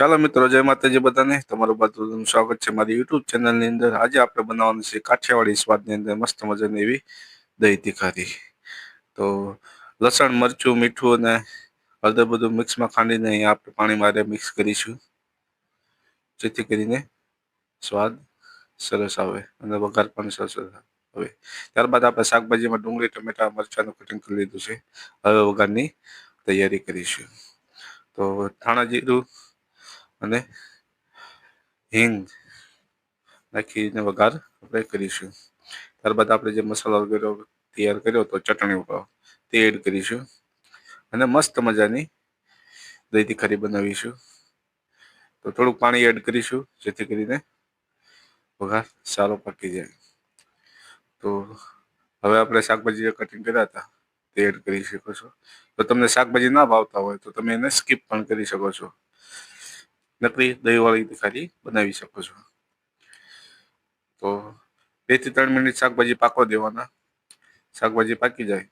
ચાલો મિત્રો, જય માતાજી બધાને. તમારું બધું સ્વાગત છે મારી યુટ્યુબ ચેનલની અંદર. આજે આપણે બનાવવાનું છે કાઠિયાવાડી સ્વાદની અંદર મસ્ત મજાની એવી દહીં તીખારી. તો લસણ, મરચું, મીઠું અને હળદર બધું મિક્સમાં ખાંડીને અહીંયા આપણે પાણીમાં મિક્સ કરીશું, જેથી કરીને સ્વાદ સરસ આવે અને વઘાર પણ સરસ આવે. ત્યારબાદ આપણે શાકભાજીમાં ડુંગળી, ટમેટા, મરચાંનું કટિંગ કરી લીધું છે. હવે વઘારની તૈયારી કરીશું. તો ધાણા જીરું અને હિંગ નાખીને વઘાર આપણે કરીશું. ત્યારબાદ આપણે જે મસાલો વગેરે તૈયાર કર્યો તો ચટણી તે એડ કરીશું અને મસ્ત મજાની દહીં તીખારી બનાવીશું. તો થોડુંક પાણી એડ કરીશું, જેથી કરીને વઘાર સારો પાકી જાય. તો હવે આપણે શાકભાજી જે કટિંગ કર્યા હતા તે એડ કરી શકો છો. તો તમને શાકભાજી ના ભાવતા હોય તો તમે એને સ્કીપ પણ કરી શકો છો. નકરી દહીંવાળી તીખારી બનાવી શકો છો. તો 2 થી 3 મિનિટ શાકભાજી પાકવા દેવાના. શાકભાજી પાકી જાય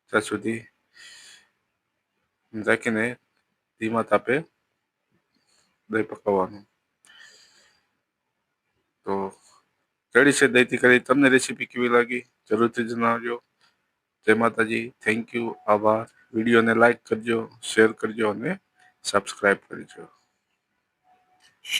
ત્યાં સુધી રાખીને ધીમા તાપે દહીં પકવવાનું. તો રેડી છે દહીં તીખારી. તમને રેસીપી કેવી લાગી જરૂરથી જણાવજો. જય માતાજી. Thank you. આભાર. વિડીયોને લાઈક કરજો, શેર કરજો અને સબસ્ક્રાઈબ કરજો.